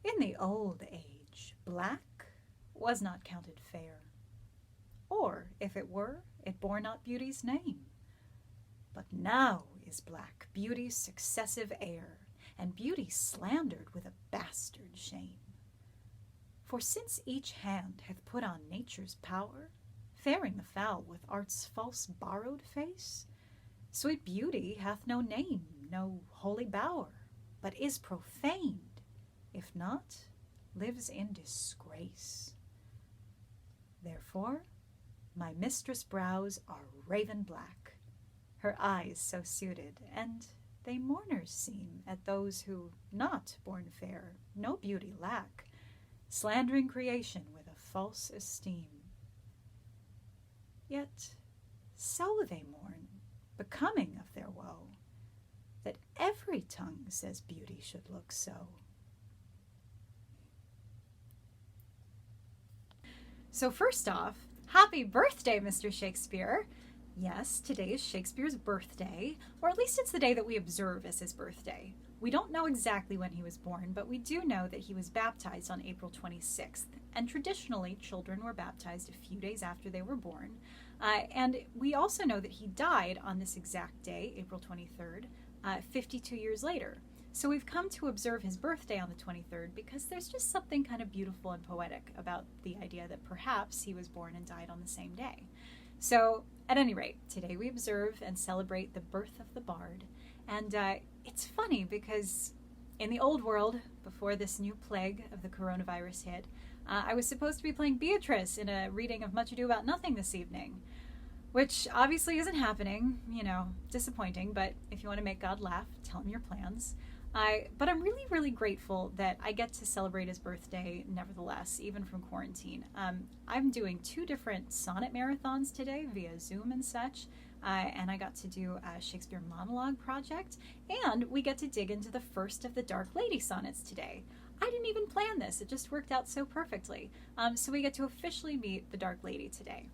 In the old age, black was not counted fair, or if it were, it bore not beauty's name. But now is black beauty's successive heir, and beauty slandered with a bastard shame. For since each hand hath put on nature's power, fairing the foul with art's false borrowed face, sweet beauty hath no name, no holy bower, but is profaned, if not, lives in disgrace. Therefore, my mistress' brows are raven black, her eyes so suited, and they mourners seem at those who, not born fair, no beauty lack, slandering creation with a false esteem. Yet so they mourn, becoming of their woe, that every tongue says beauty should look so. So first off, happy birthday, Mr. Shakespeare. Yes, today is Shakespeare's birthday, or at least it's the day that we observe as his birthday. We don't know exactly when he was born, but we do know that he was baptized on April 26th, and traditionally children were baptized a few days after they were born. And we also know that he died on this exact day, April 23rd, 52 years later. So we've come to observe his birthday on the 23rd because there's just something kind of beautiful and poetic about the idea that perhaps he was born and died on the same day. So at any rate, today we observe and celebrate the birth of the bard. And it's funny because in the old world, before this new plague of the coronavirus hit, I was supposed to be playing Beatrice in a reading of Much Ado About Nothing this evening, which obviously isn't happening, disappointing, but if you want to make God laugh, tell him your plans. But I'm really, really grateful that I get to celebrate his birthday nevertheless, even from quarantine. I'm doing 2 different sonnet marathons today via Zoom and such, and I got to do a Shakespeare monologue project, and we get to dig into the first of the Dark Lady sonnets today. I didn't even plan this, it just worked out so perfectly. So we get to officially meet the Dark Lady today.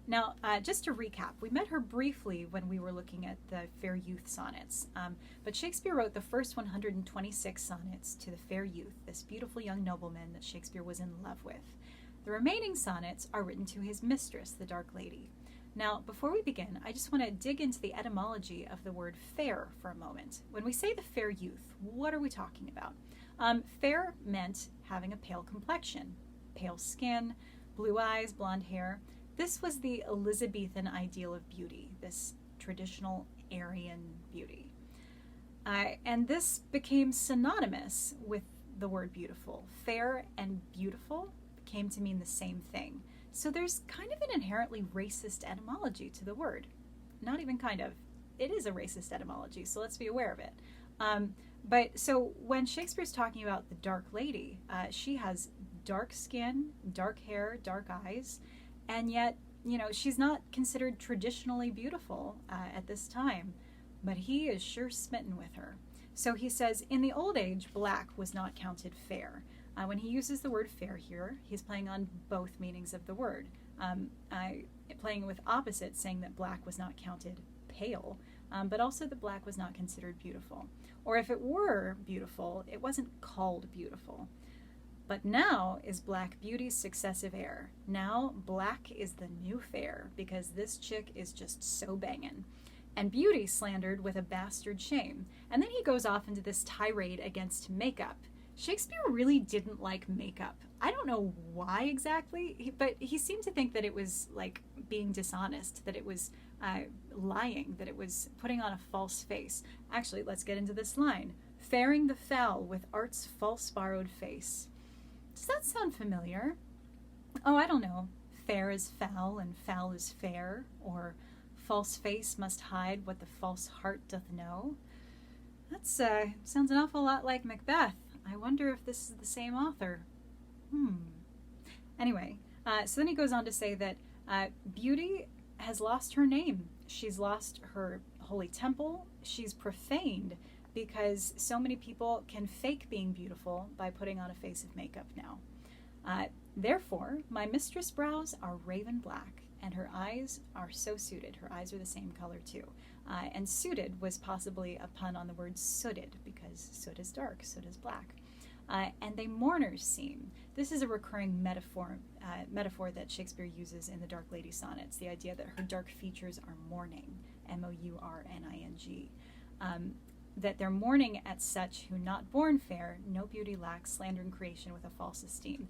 Now, just to recap, we met her briefly when we were looking at the Fair Youth sonnets, but Shakespeare wrote the first 126 sonnets to the fair youth, this beautiful young nobleman that Shakespeare was in love with. The remaining sonnets are written to his mistress, the Dark Lady. Now, before we begin, I just want to dig into the etymology of the word fair for a moment. When we say the fair youth, what are we talking about? Fair meant having a pale complexion, pale skin, blue eyes, blonde hair. This was the Elizabethan ideal of beauty, this traditional Aryan beauty. And this became synonymous with the word beautiful. Fair and beautiful came to mean the same thing. So there's kind of an inherently racist etymology to the word. Not even kind of. It is a racist etymology, so let's be aware of it. But so when Shakespeare's talking about the Dark Lady, she has dark skin, dark hair, dark eyes, and yet, she's not considered traditionally beautiful at this time, but he is sure smitten with her. So he says, in the old age, black was not counted fair. When he uses the word fair here, he's playing on both meanings of the word. Playing with opposites, saying that black was not counted pale, but also that black was not considered beautiful. Or if it were beautiful, it wasn't called beautiful. But now is black beauty's successive heir. Now black is the new fair because this chick is just so bangin'. And beauty slandered with a bastard shame. And then he goes off into this tirade against makeup. Shakespeare really didn't like makeup. I don't know why exactly, but he seemed to think that it was like being dishonest, that it was lying, that it was putting on a false face. Actually, let's get into this line. Fairing the foul with art's false borrowed face. Does that sound familiar? Oh, I don't know. Fair is foul and foul is fair, or false face must hide what the false heart doth know. That sounds an awful lot like Macbeth. I wonder if this is the same author. Anyway, so then he goes on to say that beauty has lost her name. She's lost her holy temple. She's profaned because so many people can fake being beautiful by putting on a face of makeup now. Therefore, my mistress' brows are raven black, and her eyes are so suited. Her eyes are the same color too. And suited was possibly a pun on the word sooted, because soot is dark, soot is black. and they mourners seem. This is a recurring metaphor that Shakespeare uses in the Dark Lady sonnets, the idea that her dark features are mourning, mourning, that they're mourning at such who not born fair, no beauty lacks, slandering creation with a false esteem.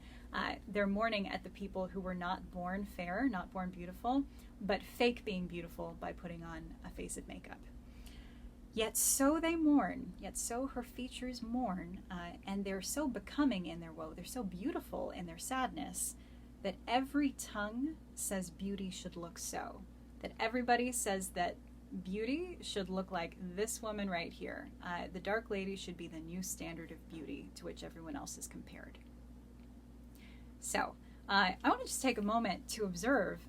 They're mourning at the people who were not born fair, not born beautiful, but fake being beautiful by putting on a face of makeup. Yet so they mourn, yet so her features mourn, and they're so becoming in their woe, they're so beautiful in their sadness, that every tongue says beauty should look so. That everybody says that beauty should look like this woman right here. The Dark Lady should be the new standard of beauty to which everyone else is compared. So, I want to just take a moment to observe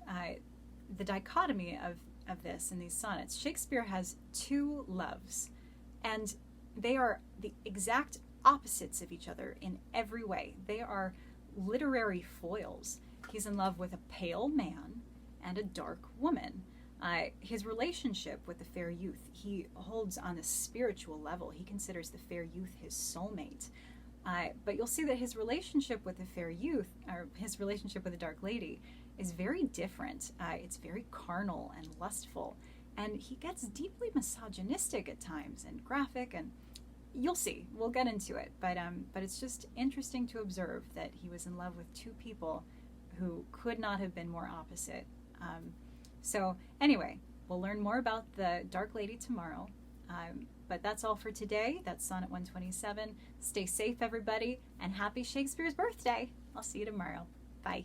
the dichotomy of this in these sonnets. Shakespeare has two loves, and they are the exact opposites of each other in every way. They are literary foils. He's in love with a pale man and a dark woman. His relationship with the fair youth, he holds on a spiritual level. He considers the fair youth his soulmate. But you'll see that his relationship with the fair youth, or his relationship with the Dark Lady, is very different. It's very carnal and lustful, and he gets deeply misogynistic at times and graphic, and you'll see. We'll get into it, but it's just interesting to observe that he was in love with two people who could not have been more opposite. So anyway, we'll learn more about the Dark Lady tomorrow. But that's all for today. That's Sonnet 127. Stay safe, everybody, and happy Shakespeare's birthday. I'll see you tomorrow. Bye.